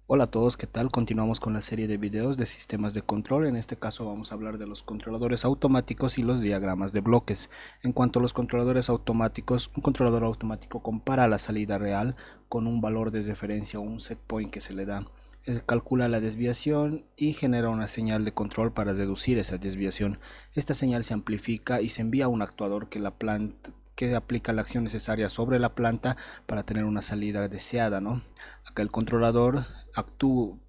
Hola a todos, ¿qué tal? Continuamos con la serie de videos de sistemas de control. En este caso vamos a hablar de los controladores automáticos y los diagramas de bloques. En cuanto a los controladores automáticos, un controlador automático compara la salida real con un valor de referencia o un set point que se le da. Él calcula la desviación y genera una señal de control para reducir esa desviación. Esta señal se amplifica y se envía a un actuador que aplica la acción necesaria sobre la planta para tener una salida deseada, ¿no? Acá el controlador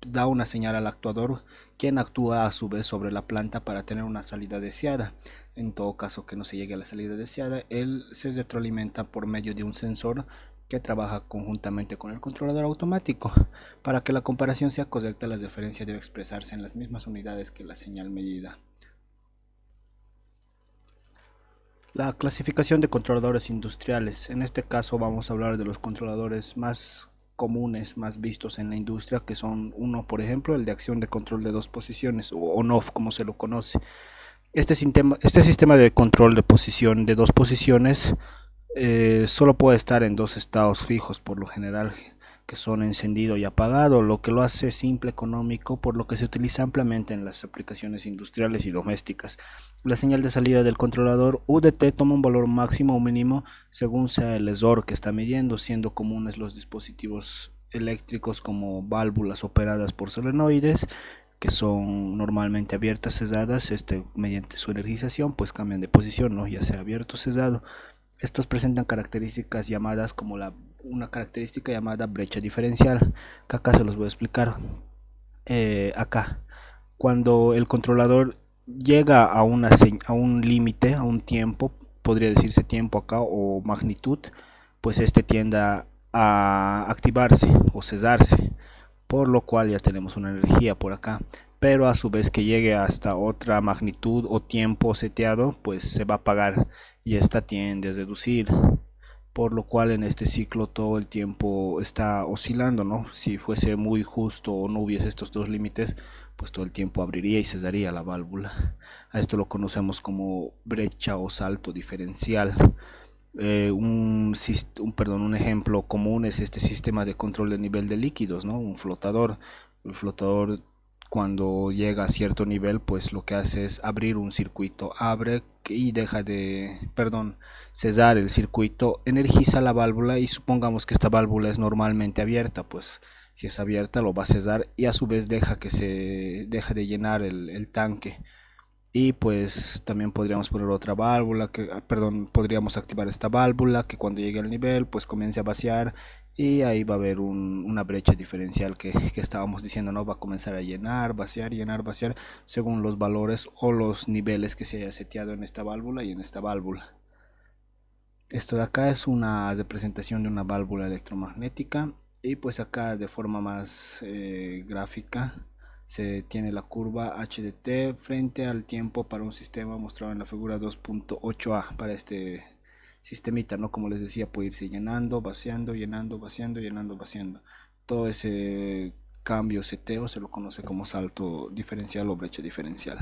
da una señal al actuador, quien actúa a su vez sobre la planta para tener una salida deseada. En todo caso que no se llegue a la salida deseada, él se retroalimenta por medio de un sensor que trabaja conjuntamente con el controlador automático. Para que la comparación sea correcta, la referencia debe expresarse en las mismas unidades que la señal medida. La clasificación de controladores industriales. En este caso vamos a hablar de los controladores más comunes, más vistos en la industria, que son uno, por ejemplo, el de acción de control de dos posiciones, o on-off como se lo conoce. Este sistema de control de posición de dos posiciones solo puede estar en dos estados fijos por lo general, que son encendido y apagado, lo que lo hace simple, económico, por lo que se utiliza ampliamente en las aplicaciones industriales y domésticas. La señal de salida del controlador UDT toma un valor máximo o mínimo según sea el error que está midiendo, siendo comunes los dispositivos eléctricos como válvulas operadas por solenoides, que son normalmente abiertas, cesadas, mediante su energización pues cambian de posición, ¿no? Ya sea abierto o cesado. Estos presentan características llamadas como una característica llamada brecha diferencial, que acá se los voy a explicar. Acá, cuando el controlador llega a un límite, a un tiempo, podría decirse tiempo acá o magnitud, pues este tiende a activarse o cesarse, por lo cual ya tenemos una energía por acá. Pero a su vez que llegue hasta otra magnitud o tiempo seteado, pues se va a apagar y esta tiende a reducir, por lo cual en este ciclo todo el tiempo está oscilando, ¿no? Si fuese muy justo o no hubiese estos dos límites, pues todo el tiempo abriría y cesaría la válvula. A esto lo conocemos como brecha o salto diferencial. Un ejemplo común es este sistema de control de nivel de líquidos, ¿no? Un flotador. El flotador cuando llega a cierto nivel, pues lo que hace es abrir un circuito, abre y deja cesar el circuito, energiza la válvula y supongamos que esta válvula es normalmente abierta, pues si es abierta lo va a cesar y a su vez deja de llenar el tanque. Y pues también podríamos poner otra válvula, podríamos activar esta válvula que cuando llegue al nivel pues comience a vaciar y ahí va a haber una brecha diferencial que estábamos diciendo, ¿no? Va a comenzar a llenar, vaciar según los valores o los niveles que se haya seteado en esta válvula y en esta válvula. Esto de acá es una representación de una válvula electromagnética y pues acá de forma más gráfica se tiene la curva h de t frente al tiempo para un sistema mostrado en la figura 2.8a para este sistemita, ¿no? Como les decía, puede irse llenando, vaciando, llenando, vaciando, llenando, vaciando. Todo ese cambio seteo se lo conoce como salto diferencial o brecha diferencial.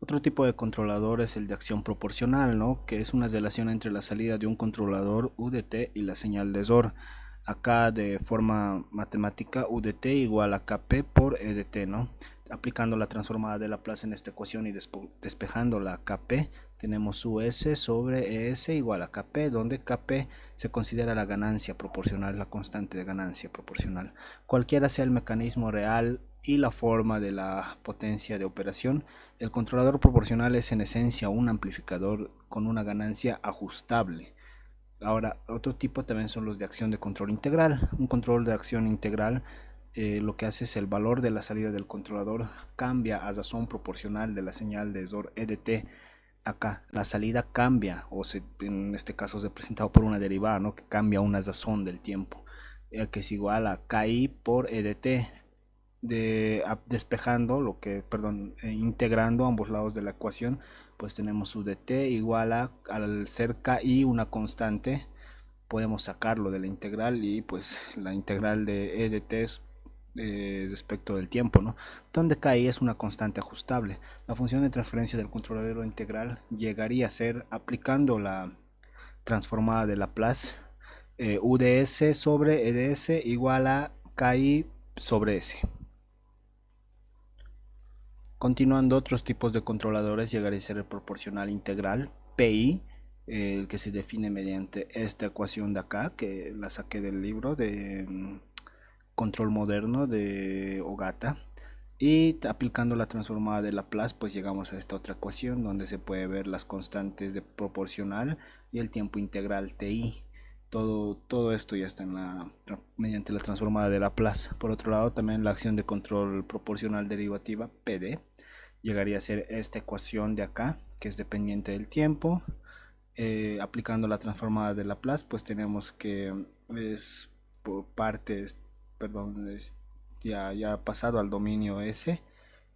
Otro tipo de controlador es el de acción proporcional, ¿no? Que es una relación entre la salida de un controlador UDT y la señal de SOR. Acá de forma matemática UDT igual a KP por EDT, ¿no? Aplicando la transformada de Laplace en esta ecuación y despejando la KP, tenemos US sobre ES igual a KP, donde KP se considera la ganancia proporcional, la constante de ganancia proporcional. Cualquiera sea el mecanismo real y la forma de la potencia de operación, el controlador proporcional es en esencia un amplificador con una ganancia ajustable. Ahora, otro tipo también son los de acción de control integral. Un control de acción integral lo que hace es el valor de la salida del controlador cambia a razón proporcional de la señal de SOR EDT. Acá la salida cambia, en este caso es representado por una derivada, ¿no? Que cambia una razón del tiempo, que es igual a KI por EDT, despejando integrando ambos lados de la ecuación, pues tenemos u de t igual a, al ser KI una constante, podemos sacarlo de la integral y pues la integral de e de t es respecto del tiempo, ¿no? Donde KI es una constante ajustable. La función de transferencia del controlador integral llegaría a ser, aplicando la transformada de Laplace, UDS sobre EDS igual a KI sobre S. Continuando, otros tipos de controladores llegaría a ser el proporcional integral, PI, el que se define mediante esta ecuación de acá, que la saqué del libro de control moderno de Ogata. Y aplicando la transformada de Laplace, pues llegamos a esta otra ecuación donde se puede ver las constantes de proporcional y el tiempo integral TI. Todo esto ya está mediante la transformada de Laplace. Por otro lado, también la acción de control proporcional derivativa, PD, llegaría a ser esta ecuación de acá, que es dependiente del tiempo. Aplicando la transformada de Laplace, pues tenemos que es por partes, perdón, ya ha pasado al dominio S,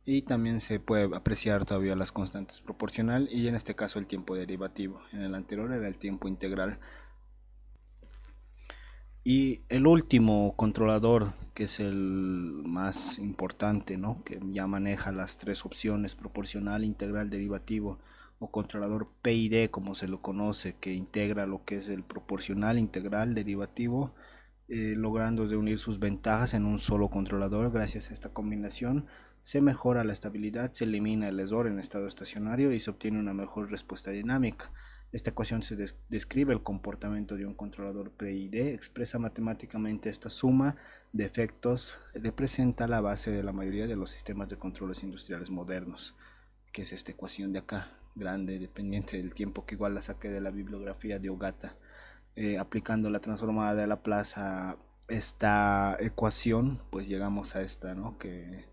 y también se puede apreciar todavía las constantes proporcional y en este caso el tiempo derivativo. En el anterior era el tiempo integral. Y el último controlador, que es el más importante, ¿no? Que ya maneja las tres opciones: proporcional, integral, derivativo, o controlador PID como se lo conoce, que integra lo que es el proporcional, integral, derivativo, logrando de unir sus ventajas en un solo controlador. Gracias a esta combinación se mejora la estabilidad, se elimina el error en estado estacionario y se obtiene una mejor respuesta dinámica. Esta ecuación se describe el comportamiento de un controlador PID, expresa matemáticamente esta suma de efectos, representa la base de la mayoría de los sistemas de controles industriales modernos, que es esta ecuación de acá, grande, dependiente del tiempo, que igual la saqué de la bibliografía de Ogata. Aplicando la transformada de Laplace a esta ecuación, pues llegamos a esta, ¿no? Que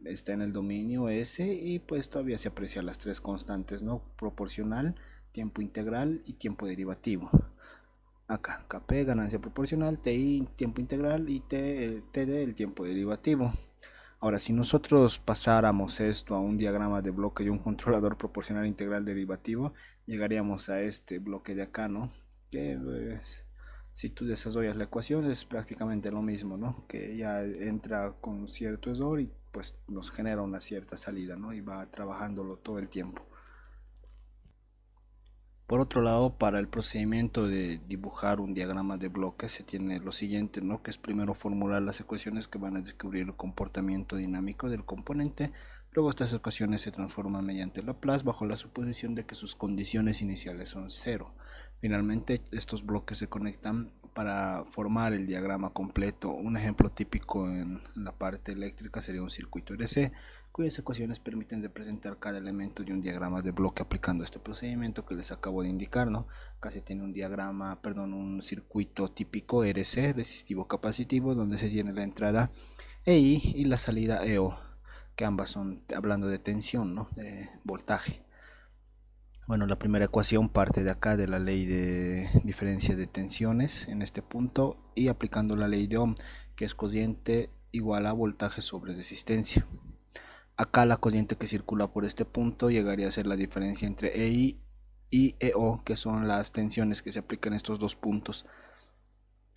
está en el dominio S, y pues todavía se aprecian las tres constantes, ¿no? Proporcional, tiempo integral y tiempo derivativo. Acá, KP, ganancia proporcional, TI, tiempo integral, y TD, el tiempo derivativo. Ahora, si nosotros pasáramos esto a un diagrama de bloque y un controlador proporcional integral derivativo, llegaríamos a este bloque de acá, ¿no? Que pues, si tú desarrollas la ecuación es prácticamente lo mismo, ¿no? Que ya entra con cierto error y pues nos genera una cierta salida, ¿no? Y va trabajándolo todo el tiempo. Por otro lado, para el procedimiento de dibujar un diagrama de bloques se tiene lo siguiente, ¿no? Que es primero formular las ecuaciones que van a descubrir el comportamiento dinámico del componente. Luego estas ecuaciones se transforman mediante Laplace bajo la suposición de que sus condiciones iniciales son cero. Finalmente, estos bloques se conectan para formar el diagrama completo. Un ejemplo típico en la parte eléctrica sería un circuito RC, cuyas ecuaciones permiten representar cada elemento de un diagrama de bloque aplicando este procedimiento que les acabo de indicar, ¿no? Casi tiene un diagrama, perdón, un circuito típico RC, resistivo capacitivo, donde se tiene la entrada EI y la salida EO, que ambas son hablando de tensión, ¿no? De voltaje. Bueno, la primera ecuación parte de acá de la ley de diferencia de tensiones en este punto, y aplicando la ley de Ohm, que es cociente igual a voltaje sobre resistencia. Acá la corriente que circula por este punto llegaría a ser la diferencia entre EI y EO, que son las tensiones que se aplican en estos dos puntos,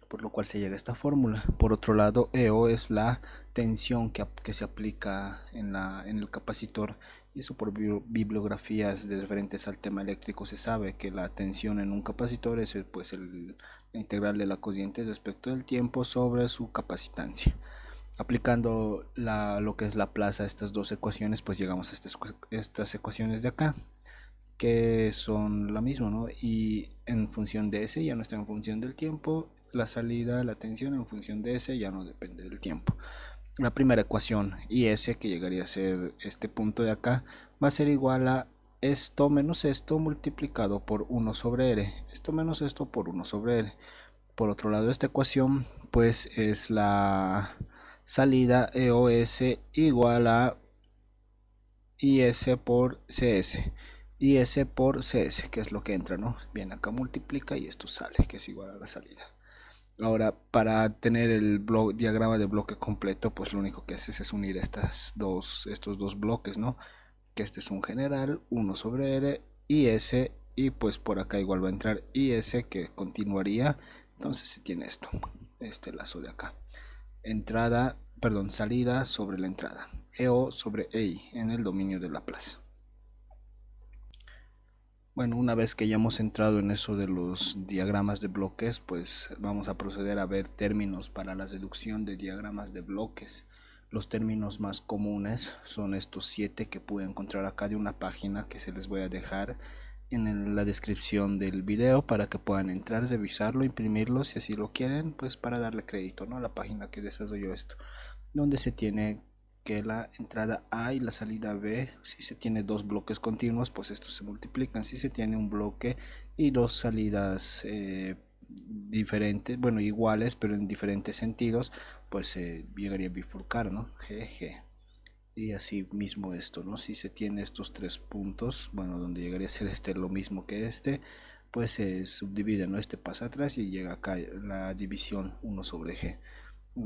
por lo cual se llega a esta fórmula. Por otro lado, EO es la tensión que se aplica en el capacitor, y eso por bibliografías de referentes al tema eléctrico se sabe que la tensión en un capacitor es pues la integral de la corriente respecto del tiempo sobre su capacitancia. Aplicando lo que es la plaza a estas dos ecuaciones, pues llegamos a estas ecuaciones de acá, que son lo mismo, ¿no? Y en función de S ya no está en función del tiempo, la salida, la tensión en función de S ya no depende del tiempo. La primera ecuación, IS, que llegaría a ser este punto de acá, va a ser igual a esto menos esto multiplicado por 1 sobre R, esto menos esto por 1 sobre R. Por otro lado, esta ecuación pues es la salida EOS igual a IS por CS. IS por CS, que es lo que entra, ¿no? Bien, acá multiplica y esto sale, que es igual a la salida. Ahora, para tener el diagrama de bloque completo, pues lo único que haces es unir estos dos bloques, ¿no? Que este es un general, 1 sobre R, IS, y pues por acá igual va a entrar IS, que continuaría. Entonces se tiene esto, este lazo de acá. Entrada, perdón, salida sobre la entrada. EO sobre EI en el dominio de Laplace. Bueno, una vez que ya hemos entrado en eso de los diagramas de bloques, pues vamos a proceder a ver términos para la deducción de diagramas de bloques. Los términos más comunes son estos 7 que pude encontrar acá de una página que se les voy a dejar en la descripción del video para que puedan entrar, revisarlo, imprimirlo si así lo quieren, pues para darle crédito, ¿no? A la página que desarrolló esto, donde se tiene que la entrada A y la salida B, si se tiene dos bloques continuos, pues estos se multiplican. Si se tiene un bloque y dos salidas diferentes, bueno, iguales, pero en diferentes sentidos, pues se llegaría a bifurcar, ¿no? G. Y así mismo esto, ¿no? Si se tiene estos tres puntos, bueno, donde llegaría a ser este lo mismo que este, pues se subdivide, ¿no? Este pasa atrás y llega acá la división 1 sobre G.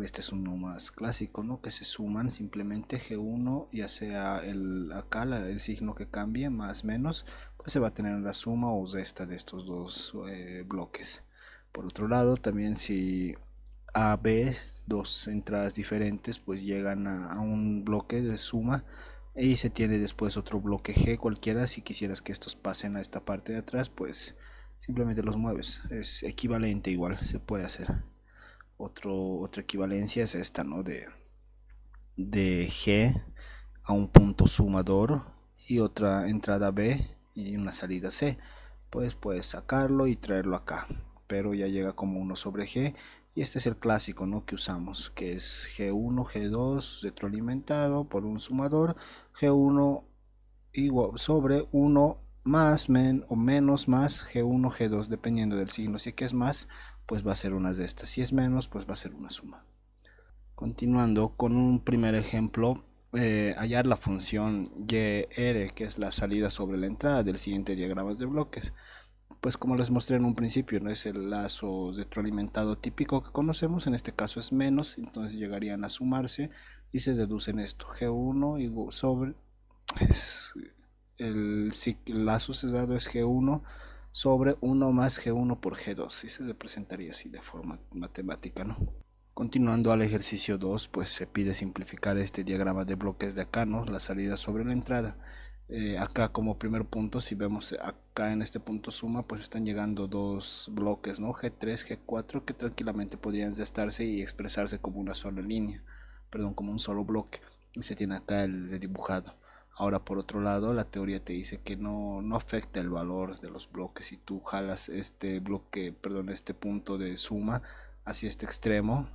Este es uno más clásico, ¿no? Que se suman simplemente G1, ya sea acá el signo que cambie, más menos, pues se va a tener la suma o resta de estos dos bloques. Por otro lado, también si A, B, dos entradas diferentes, pues llegan a un bloque de suma y se tiene después otro bloque G cualquiera. Si quisieras que estos pasen a esta parte de atrás, pues simplemente los mueves. Es equivalente igual, se puede hacer. Otra equivalencia es esta, ¿no? De G a un punto sumador y otra entrada B y una salida C. Pues puedes sacarlo y traerlo acá, pero ya llega como 1 sobre G. Y este es el clásico, ¿no? Que usamos, que es G1, G2 retroalimentado por un sumador, G1 igual sobre 1 más o menos más G1, G2, dependiendo del signo. Si que es más, pues va a ser una de estas. Si es menos, pues va a ser una suma. Continuando con un primer ejemplo, hallar la función YR, que es la salida sobre la entrada del siguiente diagrama de bloques. Pues como les mostré en un principio, no es el lazo retroalimentado típico que conocemos, en este caso es menos, entonces llegarían a sumarse y se deducen esto, G1 igual sobre, es, el lazo cesado es G1 sobre 1 más G1 por G2, y se representaría así de forma matemática, ¿no? Continuando al ejercicio 2, pues se pide simplificar este diagrama de bloques de acá, ¿no? La salida sobre la entrada. Acá como primer punto, si vemos acá en este punto suma, pues están llegando dos bloques, ¿no? G3, G4, que tranquilamente podrían restarse y expresarse como una sola línea, perdón, como un solo bloque. Y se tiene acá el dibujado. Ahora por otro lado, la teoría te dice que no afecta el valor de los bloques. Si tú jalas este bloque, perdón, este punto de suma hacia este extremo,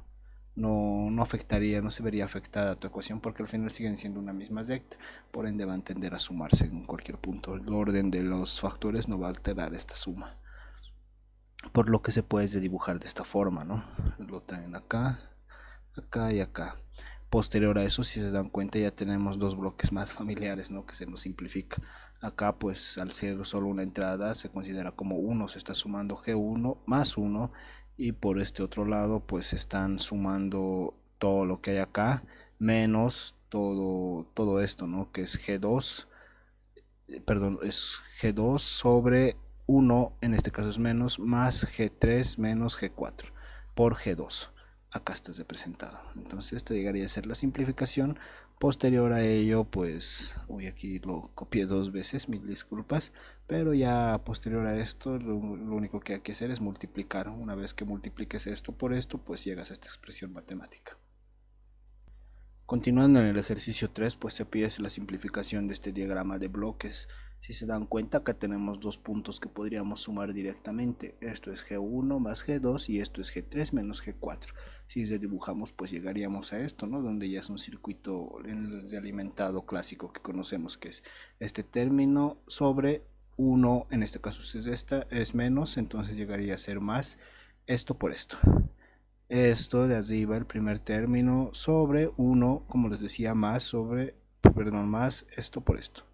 no afectaría, no se vería afectada tu ecuación porque al final siguen siendo una misma recta, por ende va a tender a sumarse en cualquier punto. El orden de los factores no va a alterar esta suma, por lo que se puede dibujar de esta forma, ¿no? Lo traen acá, acá y acá. Posterior a eso, si se dan cuenta, ya tenemos dos bloques más familiares, ¿no? Que se nos simplifica. Acá, pues, al ser solo una entrada, se considera como 1, se está sumando G1 más 1, y por este otro lado, pues, están sumando todo lo que hay acá, menos todo esto, ¿no? Que es G2, perdón, es G2 sobre 1, en este caso es menos, más G3 menos G4 por G2. Acá está representado. Entonces esta llegaría a ser la simplificación. Posterior a ello, pues, uy, aquí lo copié dos veces, mil disculpas, pero ya posterior a esto, lo único que hay que hacer es multiplicar. Una vez que multipliques esto por esto, pues llegas a esta expresión matemática. Continuando en el ejercicio 3, pues se pide la simplificación de este diagrama de bloques. Si se dan cuenta, acá tenemos dos puntos que podríamos sumar directamente. Esto es G1 más G2 y esto es G3 menos G4. Si dibujamos, pues llegaríamos a esto, ¿no? Donde ya es un circuito alimentado clásico que conocemos, que es este término sobre 1, en este caso es esta, es menos, entonces llegaría a ser más esto por esto. Esto de arriba, el primer término, sobre 1, como les decía, más sobre, perdón, más esto por esto.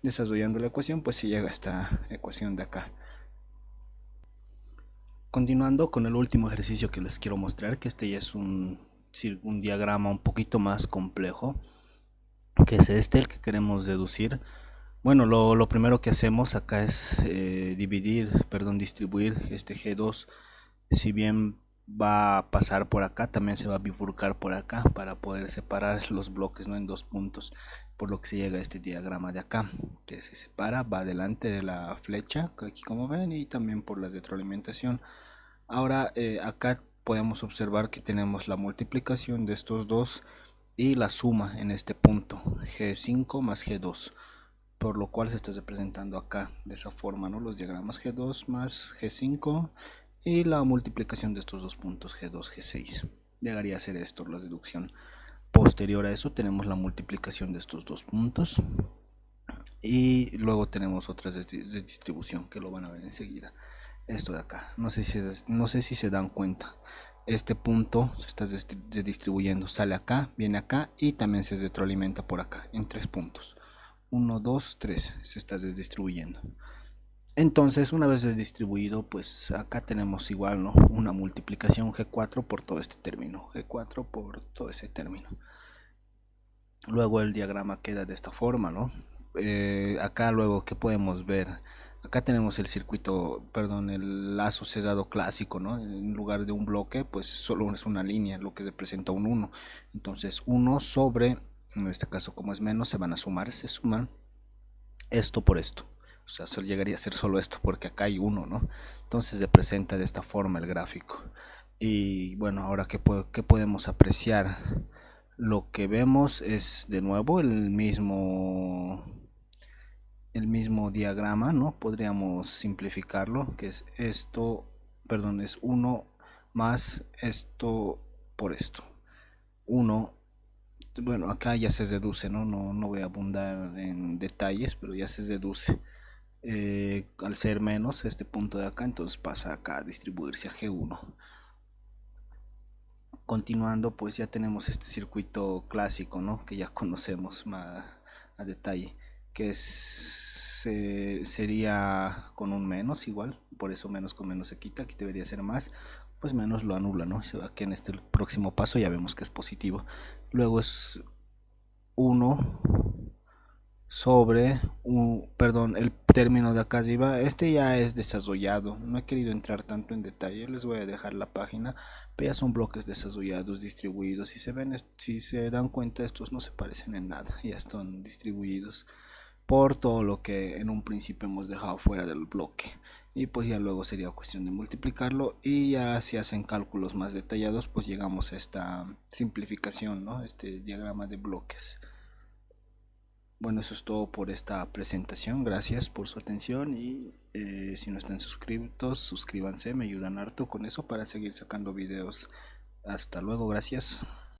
Desarrollando la ecuación, pues se llega a esta ecuación de acá. Continuando con el último ejercicio que les quiero mostrar, que este ya es un diagrama un poquito más complejo, que es este, el que queremos deducir. Bueno, lo primero que hacemos acá es distribuir este G2. Si bien va a pasar por acá, también se va a bifurcar por acá para poder separar los bloques, ¿no? En dos puntos, por lo que se llega a este diagrama de acá, que se separa, va delante de la flecha, aquí como ven, y también por la retroalimentación. Ahora acá podemos observar que tenemos la multiplicación de estos dos y la suma en este punto, G5 más G2, por lo cual se está representando acá de esa forma, ¿no? Los diagramas G2 más G5 y la multiplicación de estos dos puntos G2, G6. Llegaría a ser esto la deducción. Posterior a eso tenemos la multiplicación de estos dos puntos y luego tenemos otras de distribución que lo van a ver enseguida. Esto de acá, no sé si se dan cuenta, este punto se está distribuyendo, sale acá, viene acá y también se retroalimenta por acá en tres puntos. 1, 2, 3 se está distribuyendo. Entonces, una vez distribuido, pues acá tenemos igual, ¿no? Una multiplicación G4 por todo este término, G4 por todo ese término. Luego el diagrama queda de esta forma, ¿no? Acá luego, ¿qué podemos ver? Acá tenemos el circuito, perdón, el lazo cerrado clásico, ¿no? En lugar de un bloque, pues solo es una línea, lo que representa un 1. Entonces, 1 sobre, en este caso como es menos, se van a sumar, se suman esto por esto. O sea, solo llegaría a ser solo esto porque acá hay 1, ¿no? Entonces se presenta de esta forma el gráfico. Y bueno, ahora qué podemos apreciar. Lo que vemos es de nuevo el mismo diagrama, ¿no? Podríamos simplificarlo, que es esto, perdón, es 1 más esto por esto. 1, bueno, acá ya se deduce, ¿no? No voy a abundar en detalles, pero ya se deduce. Al ser menos este punto de acá, entonces pasa acá a distribuirse a G1. Continuando, pues ya tenemos este circuito clásico, ¿no? Que ya conocemos más a detalle, que sería con un menos igual, por eso menos con menos se quita, aquí debería ser más, pues menos lo anula, ¿no? Se va que en este próximo paso ya vemos que es positivo. Luego es 1 sobre, perdón, el término de acá arriba, este ya es desarrollado, no he querido entrar tanto en detalle, les voy a dejar la página, pero ya son bloques desarrollados, distribuidos, si se dan cuenta estos no se parecen en nada, ya están distribuidos por todo lo que en un principio hemos dejado fuera del bloque, y pues ya luego sería cuestión de multiplicarlo, y ya si hacen cálculos más detallados pues llegamos a esta simplificación, ¿no? Este diagrama de bloques. Bueno, eso es todo por esta presentación. Gracias por su atención y si no están suscritos, suscríbanse, me ayudan harto con eso para seguir sacando videos. Hasta luego, gracias.